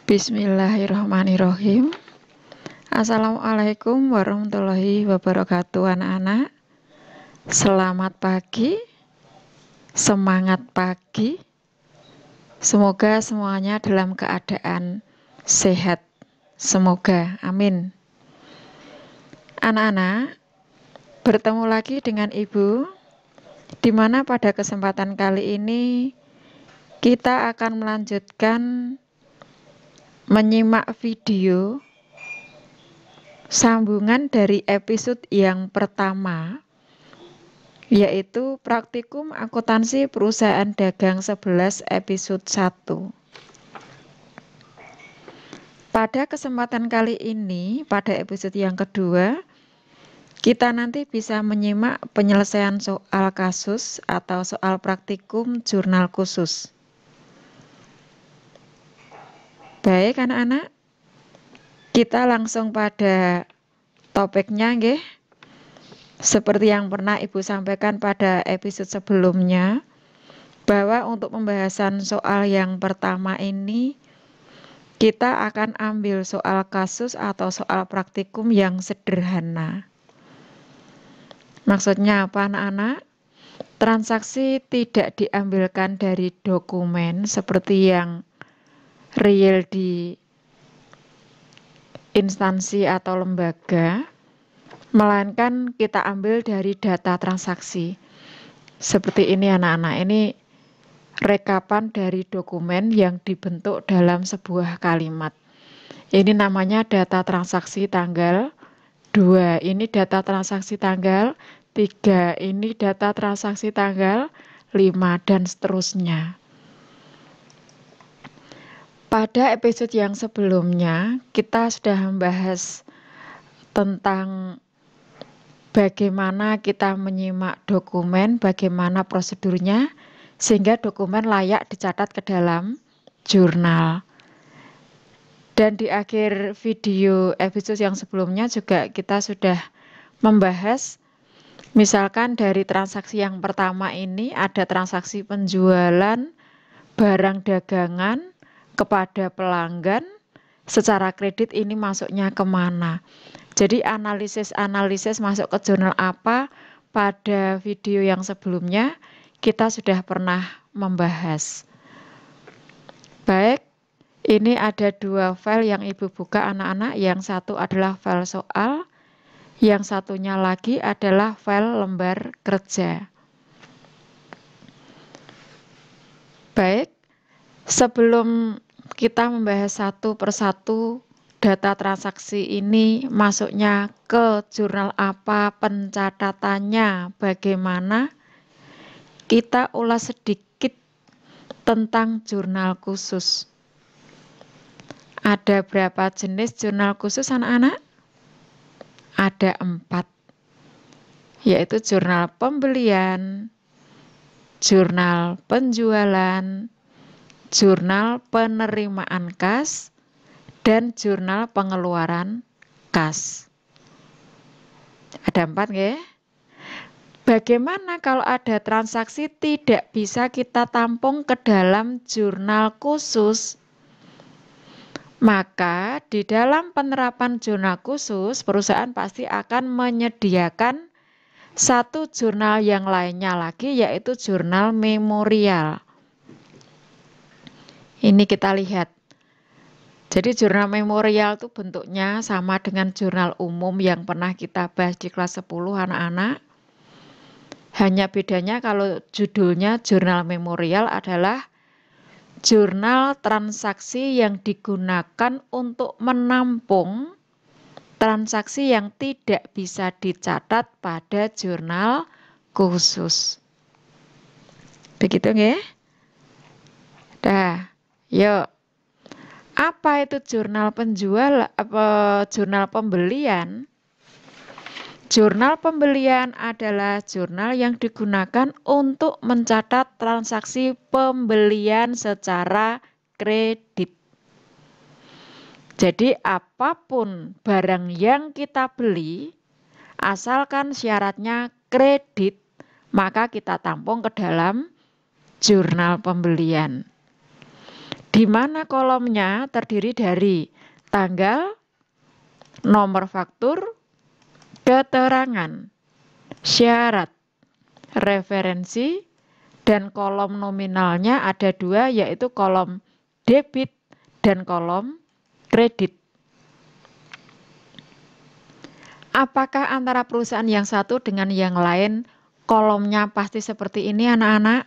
Bismillahirrahmanirrahim. Assalamualaikum warahmatullahi wabarakatuh anak-anak. Selamat pagi, semangat pagi. Semoga semuanya dalam keadaan sehat. Semoga, amin. Anak-anak, bertemu lagi dengan Ibu, di mana pada kesempatan kali ini kita akan melanjutkan menyimak video sambungan dari episode yang pertama, yaitu Praktikum Akuntansi Perusahaan Dagang 11 episode 1. Pada kesempatan kali ini, pada episode yang kedua, kita nanti bisa menyimak penyelesaian soal kasus atau soal praktikum jurnal khusus. Baik anak-anak, kita langsung pada topiknya nggih. Seperti yang pernah Ibu sampaikan pada episode sebelumnya, bahwa untuk pembahasan soal yang pertama ini kita akan ambil soal kasus atau soal praktikum yang sederhana. Maksudnya apa anak-anak? Transaksi tidak diambilkan dari dokumen seperti yang real di instansi atau lembaga, melainkan kita ambil dari data transaksi. Seperti ini anak-anak, ini rekapan dari dokumen yang dibentuk dalam sebuah kalimat. Ini namanya data transaksi tanggal 2, ini data transaksi tanggal 3, ini data transaksi tanggal 5, dan seterusnya. Pada episode yang sebelumnya, kita sudah membahas tentang bagaimana kita menyimak dokumen, bagaimana prosedurnya, sehingga dokumen layak dicatat ke dalam jurnal. Dan di akhir video episode yang sebelumnya juga kita sudah membahas, misalkan dari transaksi yang pertama ini ada transaksi penjualan barang dagangan kepada pelanggan secara kredit, ini masuknya kemana. Jadi analisis masuk ke jurnal apa pada video yang sebelumnya kita sudah pernah membahas. Baik, ini ada dua file yang Ibu buka anak-anak. Yang satu adalah file soal, yang satunya lagi adalah file lembar kerja. Baik, sebelum kita membahas satu persatu data transaksi ini masuknya ke jurnal apa, pencatatannya bagaimana, kita ulas sedikit tentang jurnal khusus. Ada berapa jenis jurnal khusus anak-anak? Ada 4, yaitu jurnal pembelian, jurnal penjualan, jurnal penerimaan kas, dan jurnal pengeluaran kas. Ada 4 nggih? Bagaimana kalau ada transaksi tidak bisa kita tampung ke dalam jurnal khusus? Maka di dalam penerapan jurnal khusus, perusahaan pasti akan menyediakan satu jurnal yang lainnya lagi, yaitu jurnal memorial. Ini kita lihat. Jadi jurnal memorial itu bentuknya sama dengan jurnal umum yang pernah kita bahas di kelas 10 anak-anak. Hanya bedanya kalau judulnya jurnal memorial adalah jurnal transaksi yang digunakan untuk menampung transaksi yang tidak bisa dicatat pada jurnal khusus. Begitu nggih? Dah, yuk. Apa itu jurnal penjual, jurnal pembelian? Jurnal pembelian adalah jurnal yang digunakan untuk mencatat transaksi pembelian secara kredit. Jadi apapun barang yang kita beli, asalkan syaratnya kredit, maka kita tampung ke dalam jurnal pembelian. di mana kolomnya terdiri dari tanggal, nomor faktur, keterangan, syarat, referensi, dan kolom nominalnya ada 2, yaitu kolom debit dan kolom kredit. Apakah antara perusahaan yang satu dengan yang lain kolomnya pasti seperti ini, anak-anak?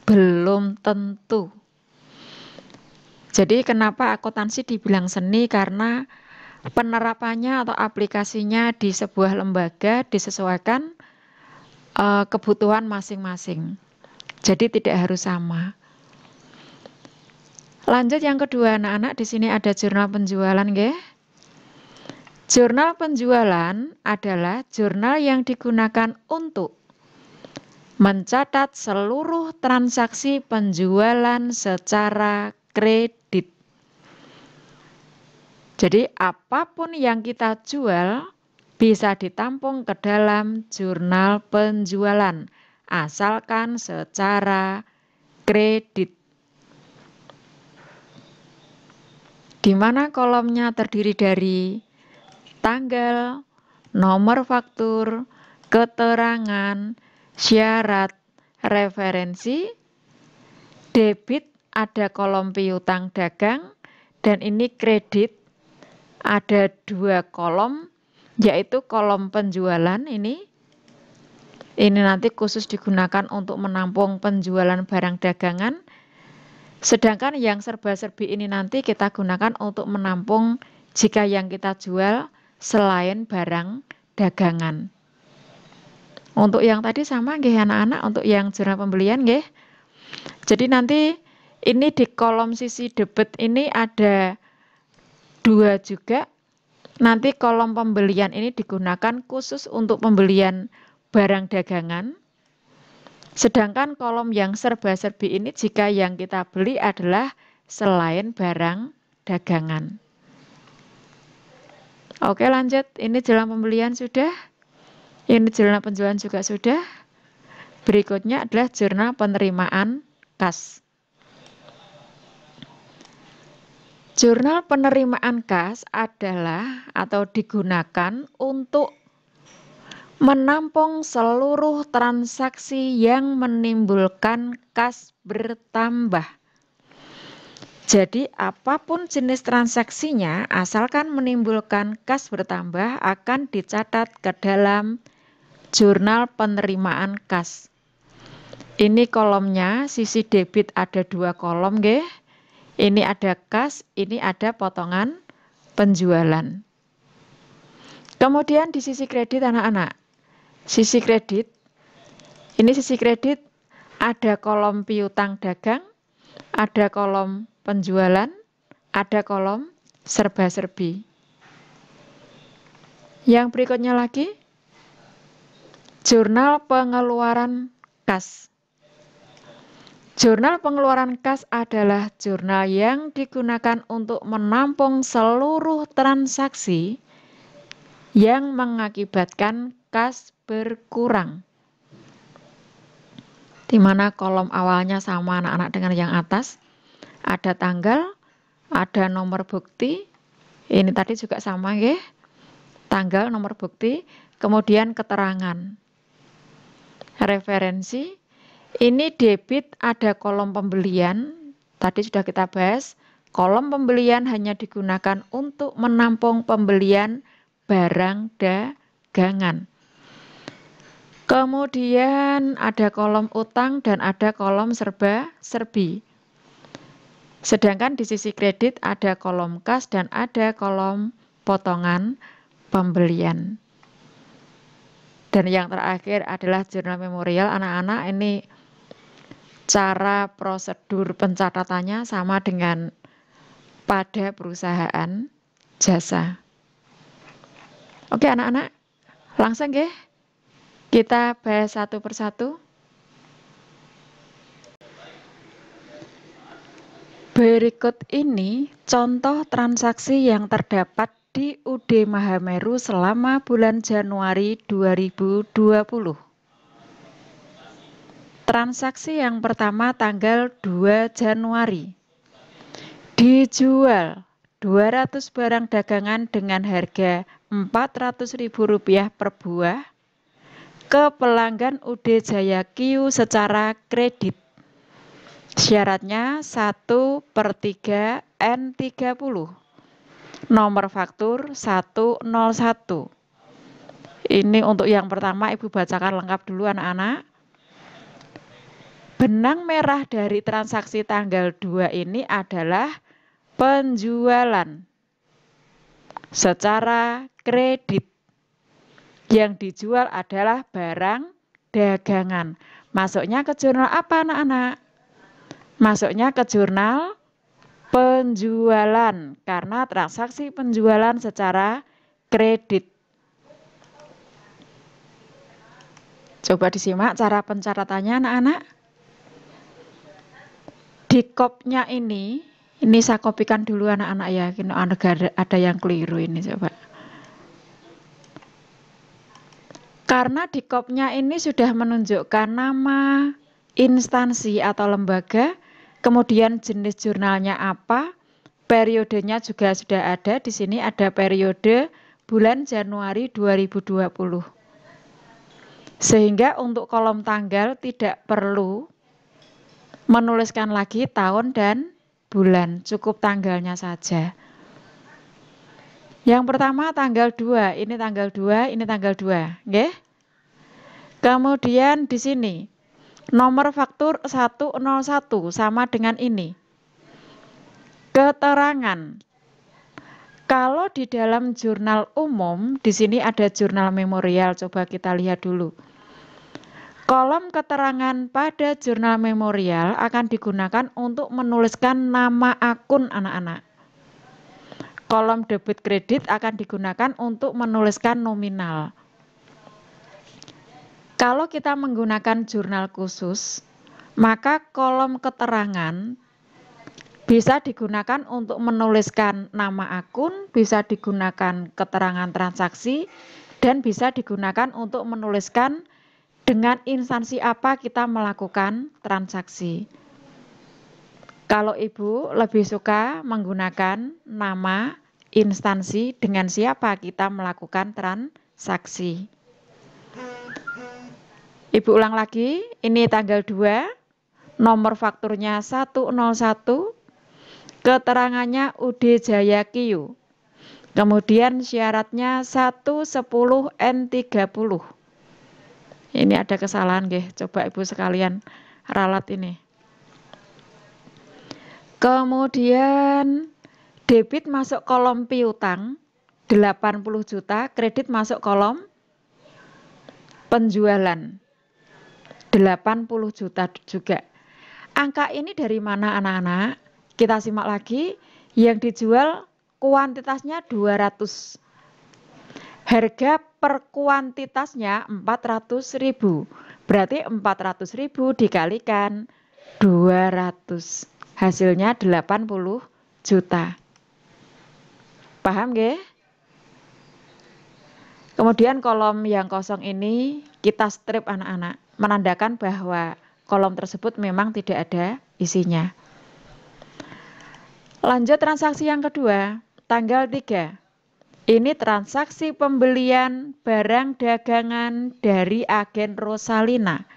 Belum tentu. Jadi kenapa akuntansi dibilang seni? Karena penerapannya atau aplikasinya di sebuah lembaga disesuaikan kebutuhan masing-masing. Jadi tidak harus sama. Lanjut yang kedua, anak-anak, di sini ada jurnal penjualan, nggih. Jurnal penjualan adalah jurnal yang digunakan untuk mencatat seluruh transaksi penjualan secara kredit. Jadi apapun yang kita jual bisa ditampung ke dalam jurnal penjualan, asalkan secara kredit. Di mana kolomnya terdiri dari tanggal, nomor faktur, keterangan, syarat, referensi, debit ada kolom piutang dagang, dan ini kredit ada 2 kolom, yaitu kolom penjualan ini nanti khusus digunakan untuk menampung penjualan barang dagangan, sedangkan yang serba-serbi ini nanti kita gunakan untuk menampung jika yang kita jual selain barang dagangan. Untuk yang tadi sama nggih anak-anak, untuk yang jurnal pembelian nggih. Jadi nanti ini di kolom sisi debit ini ada 2 juga. Nanti kolom pembelian ini digunakan khusus untuk pembelian barang dagangan. Sedangkan kolom yang serba-serbi ini jika yang kita beli adalah selain barang dagangan. Oke, lanjut. Ini jurnal pembelian sudah. Ini jurnal penjualan juga sudah. Berikutnya adalah jurnal penerimaan kas. Jurnal penerimaan kas adalah atau digunakan untuk menampung seluruh transaksi yang menimbulkan kas bertambah. Jadi apapun jenis transaksinya, asalkan menimbulkan kas bertambah akan dicatat ke dalam jurnal penerimaan kas. Ini kolomnya, sisi debit ada 2 kolom, nggih. Ini ada kas, ini ada potongan penjualan. Kemudian di sisi kredit, anak-anak. Sisi kredit, ini sisi kredit ada kolom piutang dagang, ada kolom penjualan, ada kolom serba-serbi. Yang berikutnya lagi, jurnal pengeluaran kas. Jurnal pengeluaran kas adalah jurnal yang digunakan untuk menampung seluruh transaksi yang mengakibatkan kas berkurang. Di mana kolom awalnya sama anak-anak dengan yang atas. Ada tanggal, ada nomor bukti. Ini tadi juga sama, nggih. Tanggal, nomor bukti, kemudian keterangan. Referensi. Ini debit ada kolom pembelian. Tadi sudah kita bahas. Kolom pembelian hanya digunakan untuk menampung pembelian barang dagangan. Kemudian ada kolom utang dan ada kolom serba-serbi. Sedangkan di sisi kredit ada kolom kas dan ada kolom potongan pembelian. Dan yang terakhir adalah jurnal memorial. Anak-anak, ini cara prosedur pencatatannya sama dengan pada perusahaan jasa. Oke anak-anak, langsung nggih. Kita bahas satu persatu. Berikut ini contoh transaksi yang terdapat di UD Mahameru selama bulan Januari 2020. Transaksi yang pertama tanggal 2 Januari. Dijual 200 barang dagangan dengan harga Rp400.000 per buah ke pelanggan UD Jaya Q secara kredit. Syaratnya 1/3 N30. Nomor faktur 101. Ini untuk yang pertama, Ibu bacakan lengkap dulu anak-anak. Benang merah dari transaksi tanggal 2 ini adalah penjualan secara kredit. Yang dijual adalah barang dagangan. Masuknya ke jurnal apa anak-anak? Masuknya ke jurnal penjualan karena transaksi penjualan secara kredit. Coba disimak cara pencatatannya anak-anak. Di kopnya ini saya kopikan dulu anak-anak ya. Ini ada yang keliru ini coba. Karena di kopnya ini sudah menunjukkan nama instansi atau lembaga, kemudian jenis jurnalnya apa, periodenya juga sudah ada. Di sini ada periode bulan Januari 2020. Sehingga untuk kolom tanggal tidak perlu menuliskan lagi tahun dan bulan, cukup tanggalnya saja. Yang pertama tanggal 2, ini tanggal 2, ini tanggal 2, nggih? Kemudian di sini nomor faktur 101 sama dengan ini. Keterangan. Kalau di dalam jurnal umum, di sini ada jurnal memorial, coba kita lihat dulu. Kolom keterangan pada jurnal memorial akan digunakan untuk menuliskan nama akun anak-anak. Kolom debit kredit akan digunakan untuk menuliskan nominal. Kalau kita menggunakan jurnal khusus, maka kolom keterangan bisa digunakan untuk menuliskan nama akun, bisa digunakan keterangan transaksi, dan bisa digunakan untuk menuliskan dengan instansi apa kita melakukan transaksi. Kalau Ibu lebih suka menggunakan nama instansi dengan siapa kita melakukan transaksi. Ibu ulang lagi, ini tanggal 2, nomor fakturnya 101, keterangannya UD Jaya Q. Kemudian syaratnya 110 N30. Ini ada kesalahan, nggih. Coba Ibu sekalian ralat ini. Kemudian debit masuk kolom piutang 80 juta, kredit masuk kolom penjualan 80 juta juga. Angka ini dari mana anak-anak? Kita simak lagi. Yang dijual kuantitasnya 200. Harga per kuantitasnya 400.000. Berarti 400.000 dikalikan 200. Hasilnya 80 juta. Paham nggih? Kemudian kolom yang kosong ini kita strip anak-anak, menandakan bahwa kolom tersebut memang tidak ada isinya. Lanjut transaksi yang kedua, tanggal 3. Ini transaksi pembelian barang dagangan dari agen Rosalina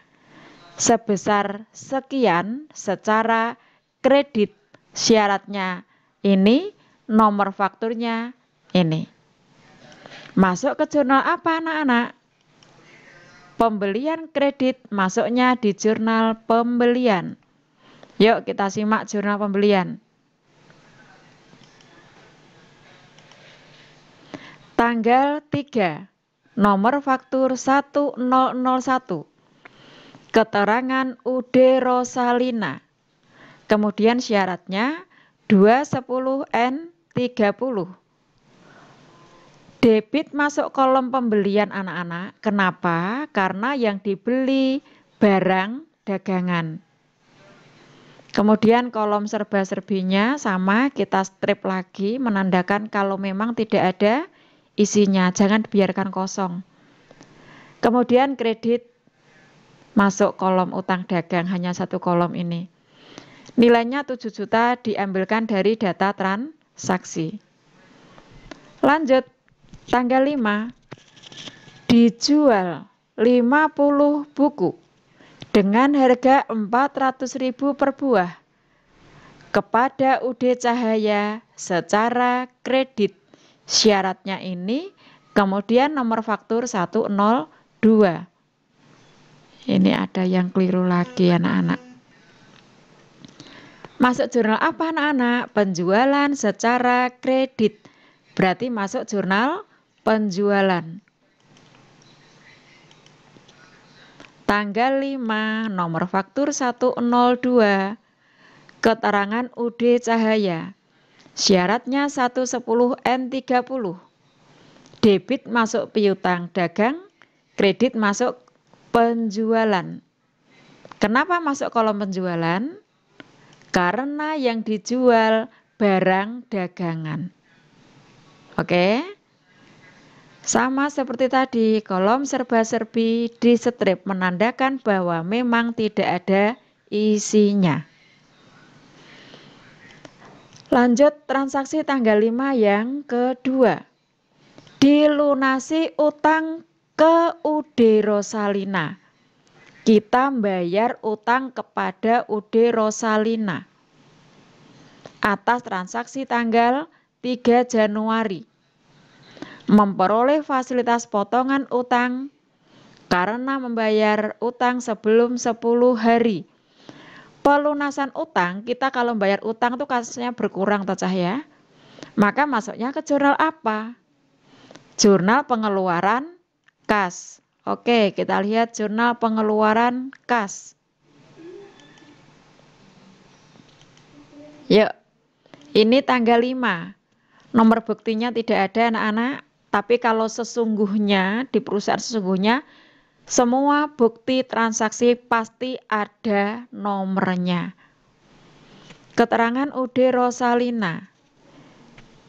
sebesar sekian secara kredit. Syaratnya ini, nomor fakturnya ini. Masuk ke jurnal apa anak-anak? Pembelian kredit, masuknya di jurnal pembelian. Yuk kita simak jurnal pembelian. Tanggal 3, nomor faktur 1001. Keterangan UD Rosalina. Kemudian syaratnya 210 N30. Debit masuk kolom pembelian anak-anak. Kenapa? Karena yang dibeli barang dagangan. Kemudian kolom serba-serbinya sama, kita strip lagi menandakan kalau memang tidak ada isinya. Jangan dibiarkan kosong. Kemudian kredit masuk kolom utang dagang, hanya satu kolom ini. Nilainya 7 juta diambilkan dari data transaksi. Lanjut, tanggal 5 dijual 50 buku dengan harga 400.000 per buah kepada UD Cahaya secara kredit. Syaratnya ini, kemudian nomor faktur 102. Ini ada yang keliru lagi anak-anak. Masuk jurnal apa anak-anak? Penjualan secara kredit. Berarti masuk jurnal penjualan. Tanggal 5, nomor faktur 102. Keterangan UD Cahaya. Syaratnya 110N30. Debit masuk piutang dagang, kredit masuk penjualan. Kenapa masuk kolom penjualan? Karena yang dijual barang dagangan. Oke? Sama seperti tadi, kolom serba-serbi di strip menandakan bahwa memang tidak ada isinya. Lanjut transaksi tanggal 5 yang kedua. Dilunasi utang ke UD Rosalina. Kita bayar utang kepada UD Rosalina atas transaksi tanggal 3 Januari. Memperoleh fasilitas potongan utang karena membayar utang sebelum 10 hari. Pelunasan utang, kita kalau bayar utang itu kasusnya berkurang toh ya. Maka masuknya ke jurnal apa? Jurnal pengeluaran kas. Oke, kita lihat jurnal pengeluaran kas. Yuk, ini tanggal 5. Nomor buktinya tidak ada anak-anak, tapi kalau sesungguhnya di perusahaan sesungguhnya, semua bukti transaksi pasti ada nomornya. Keterangan UD Rosalina.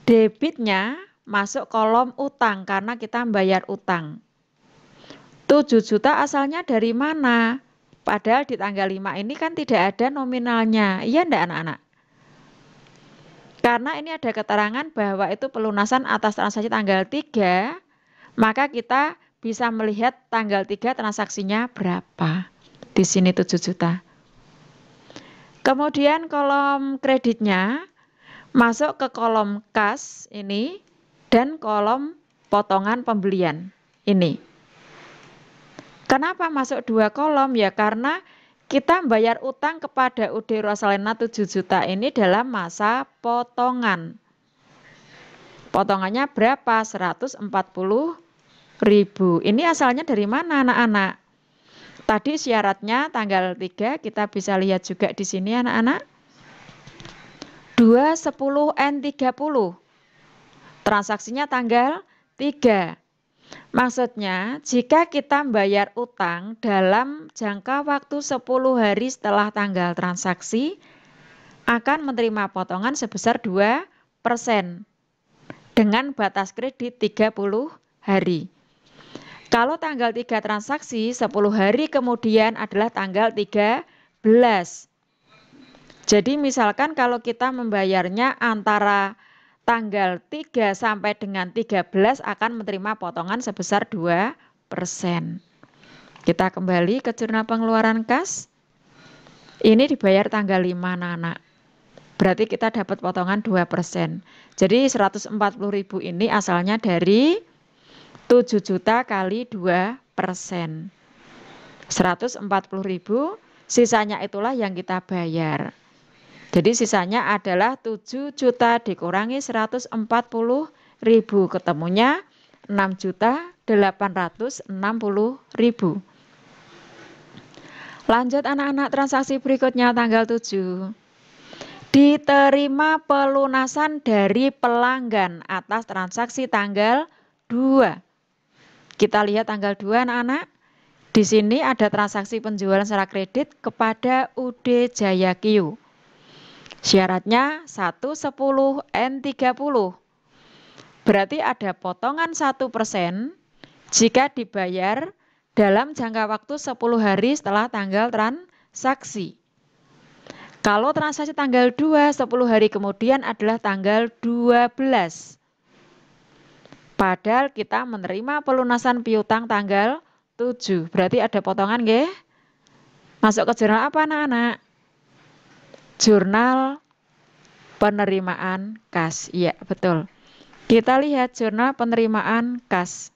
Debitnya masuk kolom utang karena kita membayar utang. 7 juta asalnya dari mana? Padahal di tanggal 5 ini kan tidak ada nominalnya. Iya enggak anak-anak? Karena ini ada keterangan bahwa itu pelunasan atas transaksi tanggal 3, maka kita bisa melihat tanggal 3 transaksinya berapa. Di sini 7 juta. Kemudian kolom kreditnya masuk ke kolom kas ini dan kolom potongan pembelian ini. Kenapa masuk 2 kolom? Ya karena kita membayar utang kepada UD Rosalina 7 juta ini dalam masa potongan. Potongannya berapa? 140.000. Ini asalnya dari mana anak-anak? Tadi syaratnya tanggal 3, kita bisa lihat juga di sini anak-anak. 210N30. Transaksinya tanggal 3. Maksudnya, jika kita membayar utang dalam jangka waktu 10 hari setelah tanggal transaksi, akan menerima potongan sebesar 2% dengan batas kredit 30 hari. Kalau tanggal 3 transaksi, 10 hari kemudian adalah tanggal 13. Jadi misalkan kalau kita membayarnya antara tanggal 3 sampai dengan 13 akan menerima potongan sebesar 2%. Kita kembali ke jurnal pengeluaran kas. Ini dibayar tanggal 5 anak-anak. Berarti kita dapat potongan 2%. Jadi 140.000 ini asalnya dari 7 juta kali 2%. 140.000, sisanya itulah yang kita bayar. Jadi sisanya adalah 7 juta dikurangi 140.000. Ketemunya 6.860.000. Lanjut anak-anak transaksi berikutnya tanggal 7. Diterima pelunasan dari pelanggan atas transaksi tanggal 2. Kita lihat tanggal 2 anak-anak. Di sini ada transaksi penjualan secara kredit kepada UD Jaya Q. Syaratnya 110N30. Berarti ada potongan 1% jika dibayar dalam jangka waktu 10 hari setelah tanggal transaksi. Kalau transaksi tanggal 2, 10 hari kemudian adalah tanggal 12. Padahal kita menerima pelunasan piutang tanggal 7. Berarti ada potongan nggih? Masuk ke jurnal apa anak-anak? Jurnal penerimaan kas. Iya, betul. Kita lihat jurnal penerimaan kas.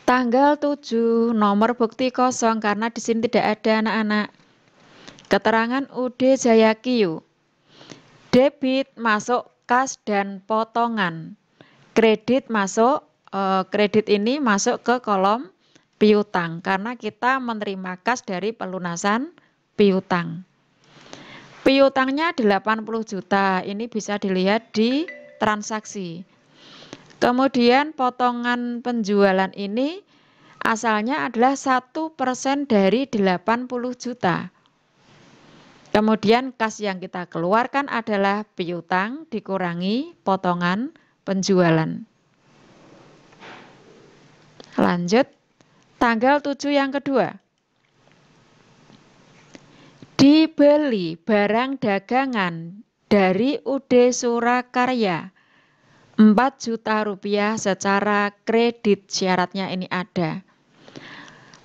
Tanggal 7, nomor bukti kosong karena di sini tidak ada anak-anak. Keterangan UD Jaya Q. Debit masuk kas dan potongan. Kredit masuk, kredit ini masuk ke kolom piutang karena kita menerima kas dari pelunasan piutang. Piutangnya 80 juta, ini bisa dilihat di transaksi. Kemudian potongan penjualan ini asalnya adalah 1% dari 80 juta. Kemudian kas yang kita keluarkan adalah piutang dikurangi potongan penjualan. Lanjut, tanggal 7 yang kedua. Dibeli barang dagangan dari UD Surakarya 4 juta rupiah secara kredit, syaratnya ini ada.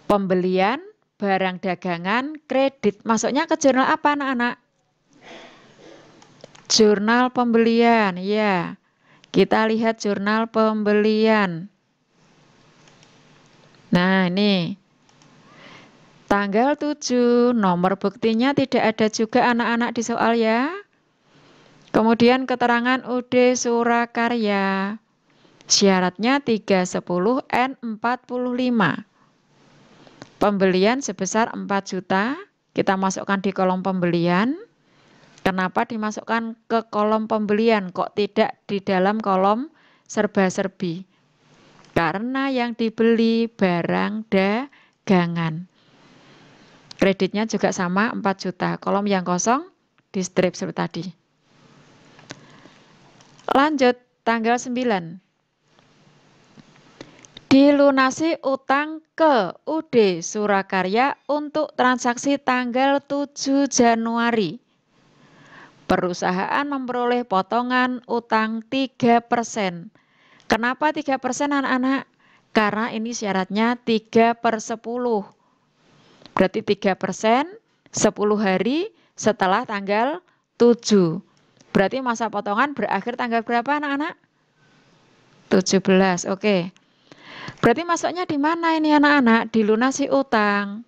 Pembelian barang dagangan kredit, masuknya ke jurnal apa anak-anak? Jurnal pembelian, ya. Kita lihat jurnal pembelian. Nah, ini. Tanggal 7, nomor buktinya tidak ada juga anak-anak di soal ya. Kemudian keterangan UD Surakarya. Syaratnya 310 N45. Pembelian sebesar 4 juta, kita masukkan di kolom pembelian. Kenapa dimasukkan ke kolom pembelian? Kok tidak di dalam kolom serba-serbi? Karena yang dibeli barang dagangan. Kreditnya juga sama 4 juta. Kolom yang kosong di strip seperti tadi. Lanjut, tanggal 9. Dilunasi utang ke UD Surakarya untuk transaksi tanggal 7 Januari. Perusahaan memperoleh potongan utang 3%. Kenapa 3% anak-anak? Karena ini syaratnya 3/10. Berarti 3% 10 hari setelah tanggal 7. Berarti masa potongan berakhir tanggal berapa anak-anak? 17, oke. Berarti masuknya di mana ini anak-anak? Dilunasi utang.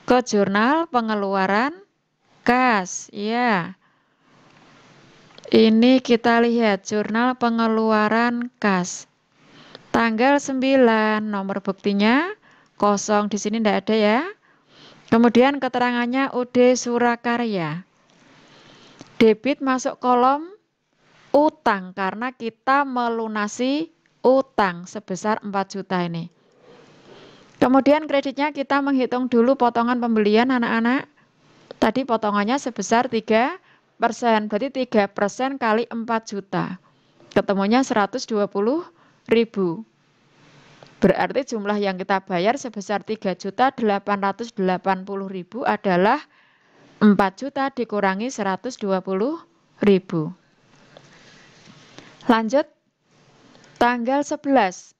Ke jurnal pengeluaran kas. Ya. Ini kita lihat jurnal pengeluaran kas. Tanggal 9, nomor buktinya kosong, di sini tidak ada ya. Kemudian keterangannya UD Surakarya. Debit masuk kolom utang karena kita melunasi utang sebesar 4 juta ini. Kemudian kreditnya kita menghitung dulu potongan pembelian anak-anak. Tadi potongannya sebesar 3%. Berarti 3% kali 4 juta. Ketemunya 120.000. Berarti jumlah yang kita bayar sebesar 3.880.000 adalah 4 juta dikurangi 120.000. Lanjut. Tanggal 11.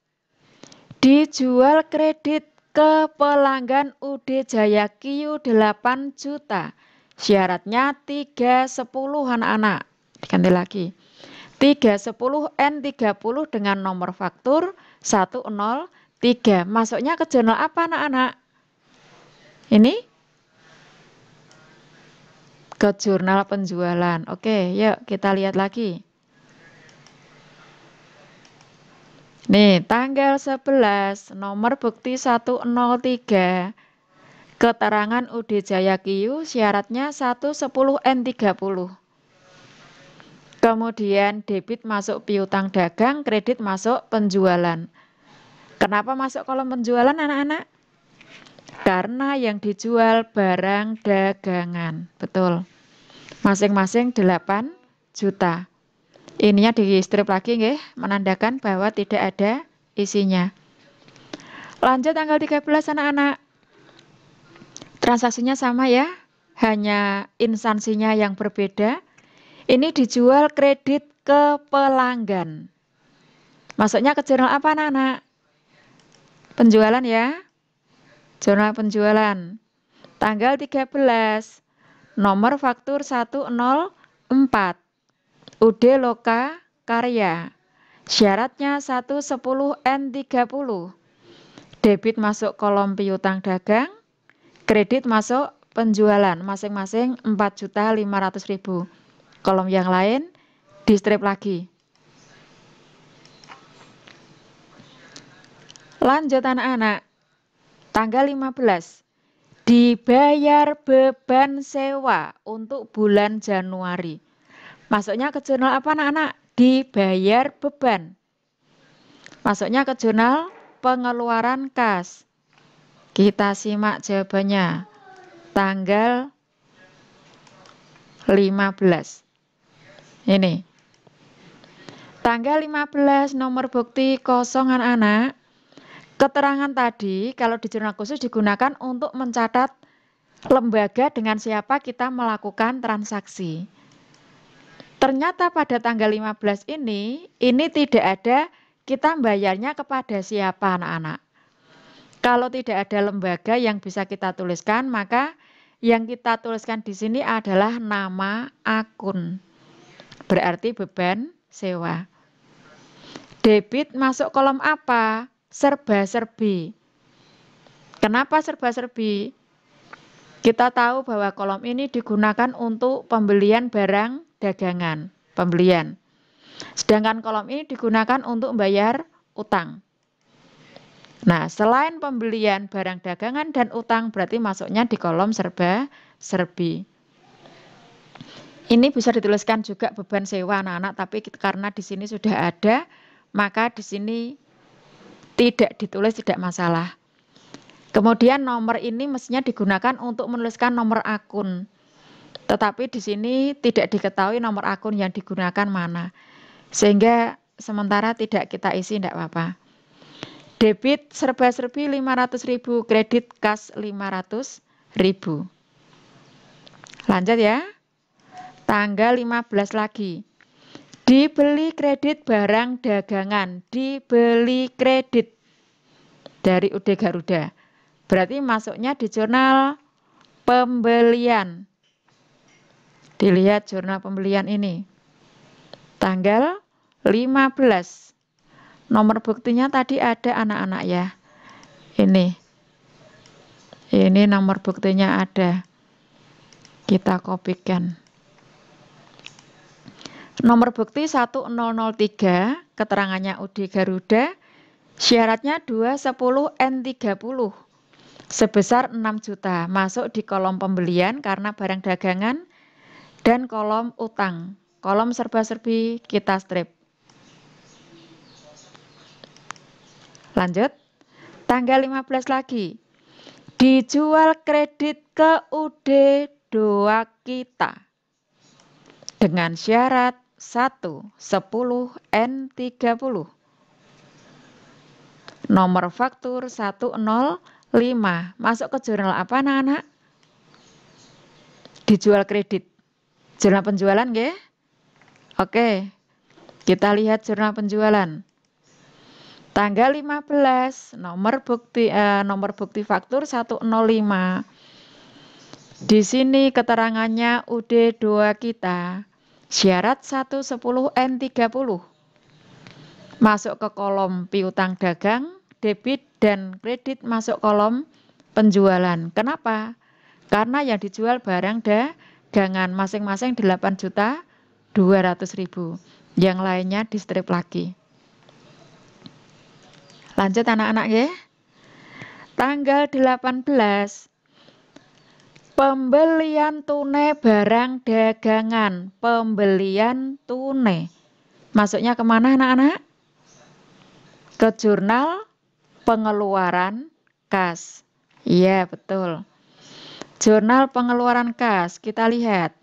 Dijual kredit ke pelanggan UD Jaya Q 8 juta. Syaratnya 310 anak-anak. Diganti lagi. 310 N30 dengan nomor faktur 103. Masuknya ke jurnal apa anak-anak? Ini? Ke jurnal penjualan. Oke, yuk kita lihat lagi. Nih, tanggal 11, nomor bukti 103. Keterangan UD Jaya Q, syaratnya 110 N30. Kemudian debit masuk piutang dagang, kredit masuk penjualan. Kenapa masuk kolom penjualan anak-anak? Karena yang dijual barang dagangan. Betul. Masing-masing 8 juta. Ininya di strip lagi nggih, menandakan bahwa tidak ada isinya. Lanjut tanggal 13 anak-anak. Transaksinya sama ya, hanya instansinya yang berbeda. Ini dijual kredit ke pelanggan. Masuknya ke jurnal apa anak-anak? Penjualan ya. Jurnal penjualan. Tanggal 13. Nomor faktur 104. UD Loka Karya. Syaratnya 110N30. Debit masuk kolom piutang dagang, kredit masuk penjualan, masing-masing 4.500.000. Kolom yang lain di strip lagi. Lanjut anak-anak. Tanggal 15. Dibayar beban sewa untuk bulan Januari. Masuknya ke jurnal apa anak-anak? Dibayar beban. Masuknya ke jurnal pengeluaran kas. Kita simak jawabannya. Tanggal 15. Ini. Tanggal 15 nomor bukti kosong anak-anak. Keterangan tadi kalau di jurnal khusus digunakan untuk mencatat lembaga dengan siapa kita melakukan transaksi. Ternyata pada tanggal 15 ini tidak ada kita bayarnya kepada siapa anak-anak. Kalau tidak ada lembaga yang bisa kita tuliskan, maka yang kita tuliskan di sini adalah nama akun. Berarti beban sewa. Debit masuk kolom apa? Serba-serbi. Kenapa serba-serbi? Kita tahu bahwa kolom ini digunakan untuk pembelian barang dagangan. Pembelian. Sedangkan kolom ini digunakan untuk membayar utang. Nah, selain pembelian barang dagangan dan utang, berarti masuknya di kolom serba-serbi. Ini bisa dituliskan juga beban sewa anak-anak, tapi karena di sini sudah ada, maka di sini tidak ditulis, tidak masalah. Kemudian nomor ini mestinya digunakan untuk menuliskan nomor akun. Tetapi di sini tidak diketahui nomor akun yang digunakan mana. Sehingga sementara tidak kita isi, tidak apa-apa. Debit serba-serbi 500.000, kredit kas 500.000. Lanjut ya. Tanggal 15 lagi. Dibeli kredit barang dagangan. Dibeli kredit dari UD Garuda. Berarti masuknya di jurnal pembelian. Dilihat jurnal pembelian ini. Tanggal 15. Nomor buktinya tadi ada anak-anak ya. Ini nomor buktinya ada. Kita kopikan. Nomor bukti 1003, keterangannya UD Garuda, syaratnya 210N30 sebesar 6 juta. Masuk di kolom pembelian karena barang dagangan dan kolom utang. Kolom serba-serbi kita strip. Lanjut. Tanggal 15 lagi. Dijual kredit ke UD Doa Kita. Dengan syarat 110N30. Nomor faktur 105. Masuk ke jurnal apa anak-anak? Dijual kredit. Jurnal penjualan nggih? Oke. Kita lihat jurnal penjualan. Tanggal 15, nomor bukti faktur 105. Di sini keterangannya UD Doa Kita. Syarat 110N30. Masuk ke kolom piutang dagang, debit dan kredit masuk kolom penjualan. Kenapa? Karena yang dijual barang dagangan masing-masing 8.200.000. Yang lainnya di strip lagi. Lanjut anak-anak ya. Tanggal 18. Pembelian tunai barang dagangan. Pembelian tunai. Masuknya kemana anak-anak? Ke jurnal pengeluaran kas. Iya, betul. Jurnal pengeluaran kas. Kita lihat.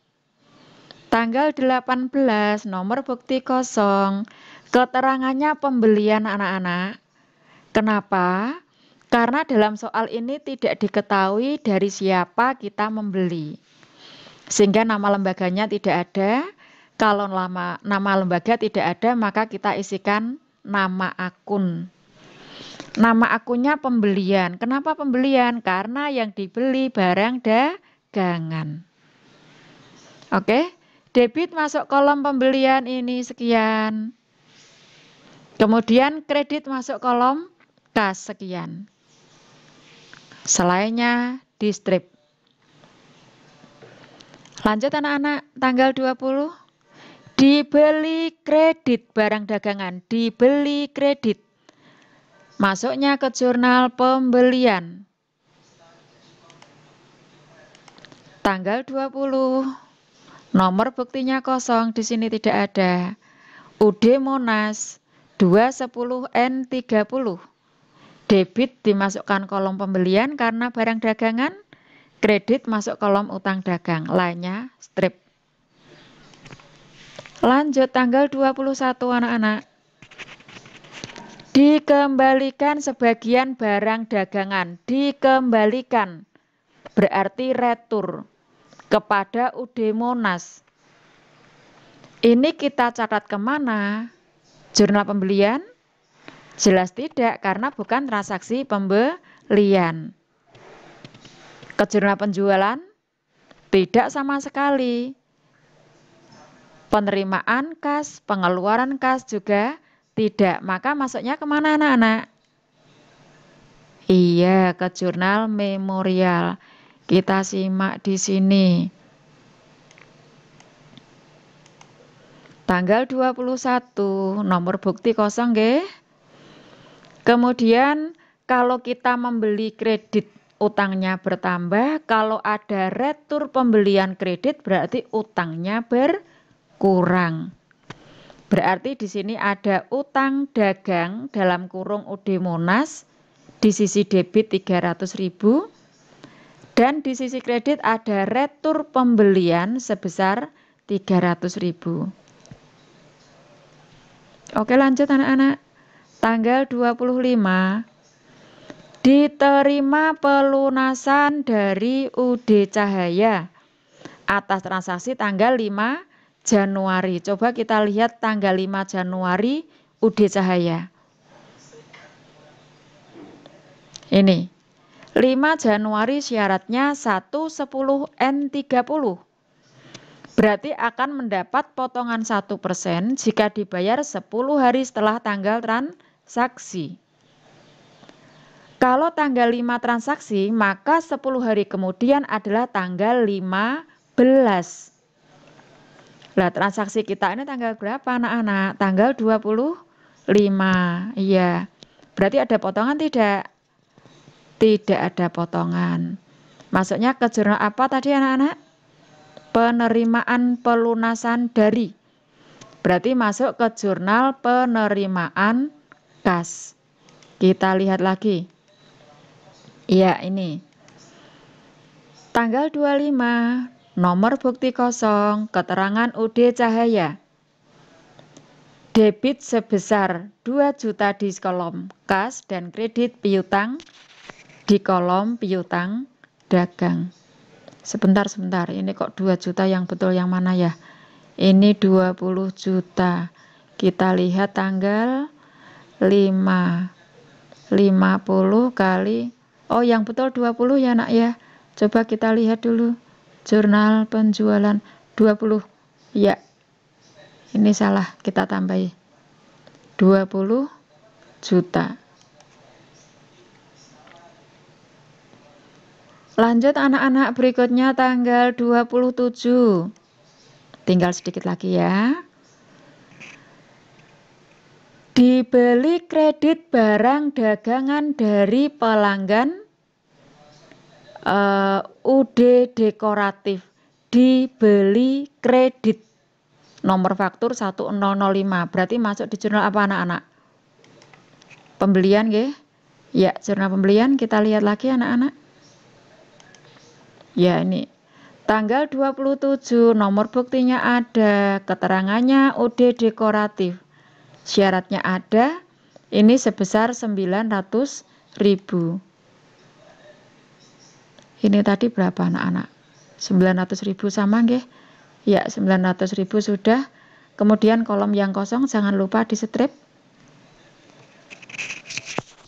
Tanggal 18, nomor bukti kosong. Keterangannya pembelian anak-anak. Kenapa? Karena dalam soal ini tidak diketahui dari siapa kita membeli. Sehingga nama lembaganya tidak ada. Kalau nama lembaga tidak ada, maka kita isikan nama akun. Nama akunnya pembelian. Kenapa pembelian? Karena yang dibeli barang dagangan. Oke, debit masuk kolom pembelian ini sekian. Kemudian kredit masuk kolom kas sekian. Selainnya di strip. Lanjut anak-anak, tanggal 20. Dibeli kredit barang dagangan, dibeli kredit. Masuknya ke jurnal pembelian. Tanggal 20. Nomor buktinya kosong, di sini tidak ada. UD Monas 210N30. Debit dimasukkan kolom pembelian karena barang dagangan, kredit masuk kolom utang dagang, lainnya strip. Lanjut tanggal 21 anak-anak. Dikembalikan sebagian barang dagangan, dikembalikan berarti retur kepada UD Monas. Ini kita catat kemana? Jurnal pembelian? Jelas tidak, karena bukan transaksi pembelian. Ke jurnal penjualan? Tidak sama sekali. Penerimaan kas, pengeluaran kas juga tidak. Maka masuknya kemana anak-anak? Iya, ke jurnal memorial. Kita simak di sini. Tanggal 21, nomor bukti kosong nggih. Kemudian kalau kita membeli kredit utangnya bertambah, kalau ada retur pembelian kredit berarti utangnya berkurang. Berarti di sini ada utang dagang dalam kurung UD Monas di sisi debit 300.000 dan di sisi kredit ada retur pembelian sebesar 300.000. Oke, lanjut anak-anak. Tanggal 25, diterima pelunasan dari UD Cahaya atas transaksi tanggal 5 Januari. Coba kita lihat tanggal 5 Januari UD Cahaya. Ini 5 Januari syaratnya 110N30. Berarti akan mendapat potongan 1% jika dibayar 10 hari setelah tanggal transaksi. Kalau tanggal 5 transaksi, maka 10 hari kemudian adalah tanggal 15. Nah, transaksi kita ini tanggal berapa anak-anak? Tanggal 25. Iya. Berarti ada potongan tidak? Tidak ada potongan. Masuknya ke jurnal apa tadi anak-anak? Penerimaan pelunasan dari. Berarti masuk ke jurnal penerimaan kas. Kita lihat lagi. Iya, ini. Tanggal 25, nomor bukti kosong, keterangan UD Cahaya. Debit sebesar 2 juta di kolom kas dan kredit piutang di kolom piutang dagang. Sebentar, ini kok 2 juta yang betul yang mana ya? Ini 20 juta. Kita lihat tanggal 5. 50 kali. Oh, yang betul 20 ya nak ya. Coba kita lihat dulu. Jurnal penjualan 20. Ya. Ini salah, kita tambahi. 20 juta. Lanjut anak-anak, berikutnya tanggal 27. Tinggal sedikit lagi ya. Dibeli kredit barang dagangan dari pelanggan UD Dekoratif. Dibeli kredit. Nomor faktur 1005. Berarti masuk di jurnal apa anak-anak? Pembelian nggih? Ya, jurnal pembelian. Kita lihat lagi anak-anak. Ya, ini. Tanggal 27, nomor buktinya ada, keterangannya UD Dekoratif. Syaratnya ada, ini sebesar 900.000. Ini tadi berapa anak-anak? 900.000 sama nggih? Ya, 900.000 sudah. Kemudian kolom yang kosong jangan lupa di strip.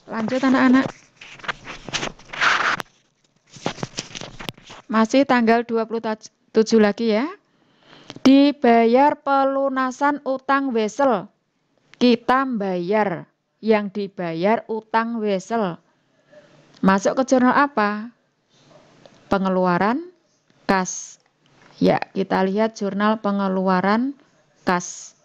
Lanjut anak-anak. Masih tanggal 27 lagi ya. Dibayar pelunasan utang wesel. Kita bayar. Yang dibayar utang wesel. Masuk ke jurnal apa? Pengeluaran kas. Ya, kita lihat jurnal pengeluaran kas.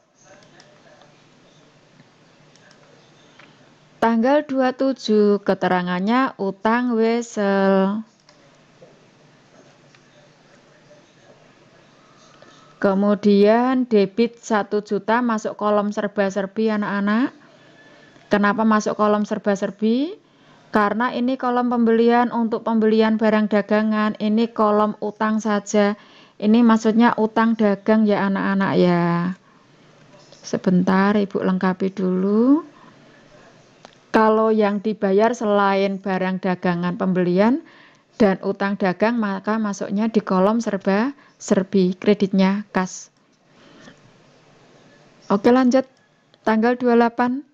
Tanggal 27 keterangannya utang wesel. Kemudian debit 1 juta masuk kolom serba-serbi anak-anak. Kenapa masuk kolom serba-serbi? Karena ini kolom pembelian untuk pembelian barang dagangan. Ini kolom utang saja. Ini maksudnya utang dagang ya anak-anak ya. Sebentar Ibu lengkapi dulu. Kalau yang dibayar selain barang dagangan pembelian dan utang dagang, maka masuknya di kolom serba-serbi, kreditnya kas. Oke lanjut, tanggal 28.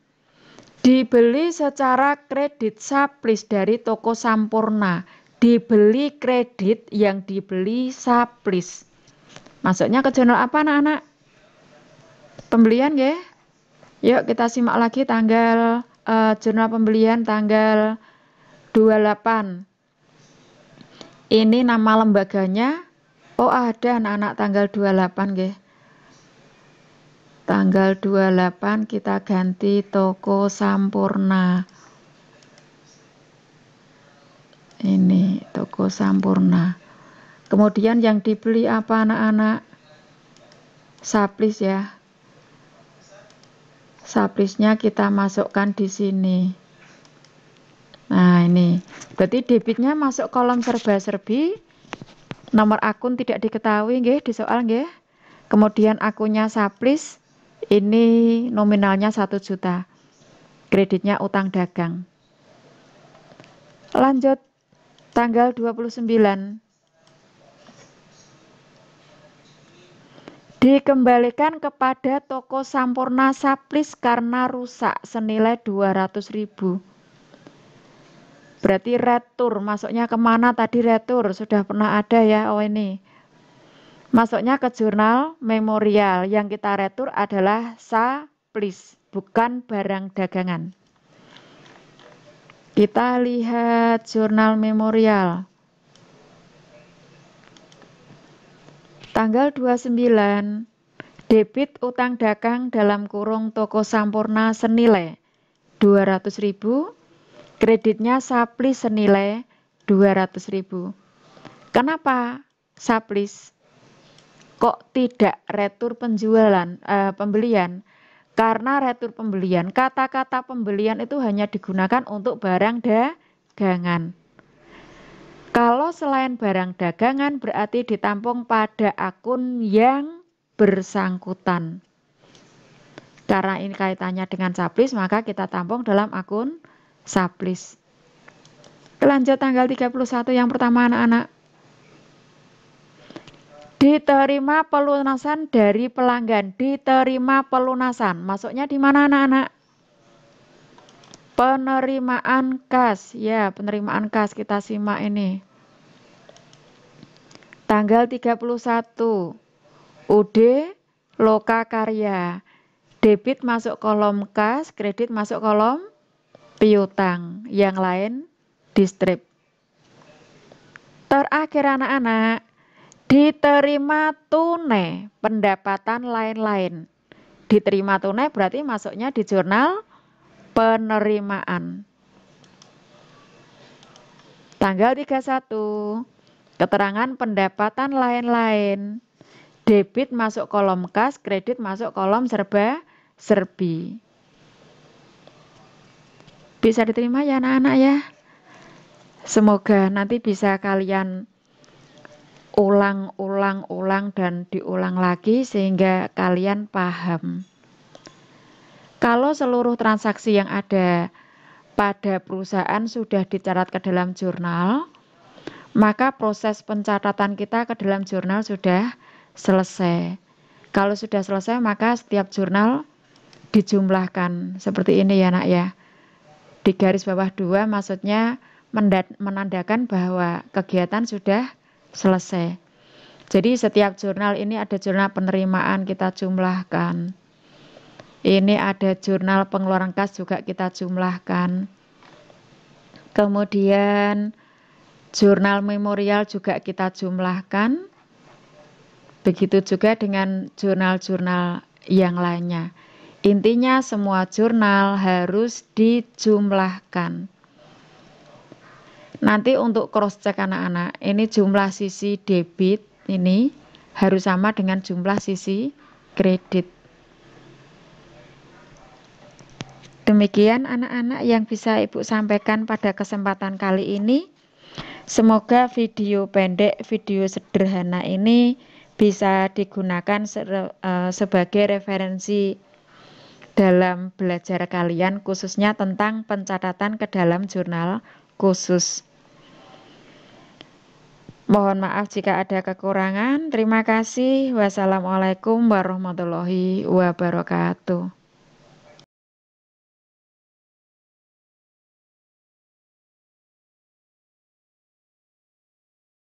Dibeli secara kredit Saplis dari toko Sampurna. Dibeli kredit yang dibeli Saplis. Masuknya ke jurnal apa anak-anak? Pembelian ya? Yuk kita simak lagi tanggal jurnal pembelian tanggal 28. Ini nama lembaganya. Oh ada anak-anak tanggal 28 nggih. Tanggal 28 kita ganti toko Sampurna. Ini toko Sampurna. Kemudian yang dibeli apa anak-anak? Saplis ya. Saplisnya kita masukkan di sini. Nah ini, berarti debitnya masuk kolom serba-serbi. Nomor akun tidak diketahui nggih di soal nggih. Kemudian akunnya Saplis, ini nominalnya 1 juta. Kreditnya utang dagang. Lanjut, tanggal 29. Dikembalikan kepada toko Sampurna Saplis karena rusak senilai 200.000. Berarti retur, masuknya kemana tadi retur? Sudah pernah ada ya, oh ini. Masuknya ke jurnal memorial, yang kita retur adalah Saplis, bukan barang dagangan. Kita lihat jurnal memorial. Tanggal 29, debit utang dagang dalam kurung toko Sampurna senilai 200.000, kreditnya Saplis senilai 200.000. Kenapa Saplis kok tidak retur pembelian? Karena retur pembelian, kata-kata pembelian itu hanya digunakan untuk barang dagangan. Kalau selain barang dagangan berarti ditampung pada akun yang bersangkutan. Karena ini kaitannya dengan Saplis, maka kita tampung dalam akun Saplis. Lanjut tanggal 31 yang pertama anak-anak. Diterima pelunasan dari pelanggan. Diterima pelunasan. Masuknya di mana anak-anak? Penerimaan kas. Ya, penerimaan kas kita simak ini. Tanggal 31. UD Loka Karya. Debit masuk kolom kas, kredit masuk kolom piutang. Yang lain di strip. Terakhir anak-anak, diterima tunai pendapatan lain-lain. Diterima tunai berarti masuknya di jurnal penerimaan. Tanggal 31, keterangan pendapatan lain-lain. Debit masuk kolom kas, kredit masuk kolom serba-serbi. Bisa diterima ya anak-anak ya? Semoga nanti bisa kalian ulang dan diulang lagi sehingga kalian paham. Kalau seluruh transaksi yang ada pada perusahaan sudah dicatat ke dalam jurnal, maka proses pencatatan kita ke dalam jurnal sudah selesai. Kalau sudah selesai, maka setiap jurnal dijumlahkan. Seperti ini ya nak ya. Di garis bawah 2 maksudnya menandakan bahwa kegiatan sudah selesai. Jadi setiap jurnal ini ada jurnal penerimaan kita jumlahkan. Ini ada jurnal pengeluaran kas juga kita jumlahkan. Kemudian jurnal memorial juga kita jumlahkan. Begitu juga dengan jurnal-jurnal yang lainnya. Intinya semua jurnal harus dijumlahkan. Nanti untuk cross check anak-anak, ini jumlah sisi debit ini harus sama dengan jumlah sisi kredit. Demikian anak-anak yang bisa Ibu sampaikan pada kesempatan kali ini. Semoga video pendek, video sederhana ini bisa digunakan sebagai referensi dalam belajar kalian, khususnya tentang pencatatan ke dalam jurnal khusus. Mohon maaf jika ada kekurangan. Terima kasih. Wassalamualaikum warahmatullahi wabarakatuh.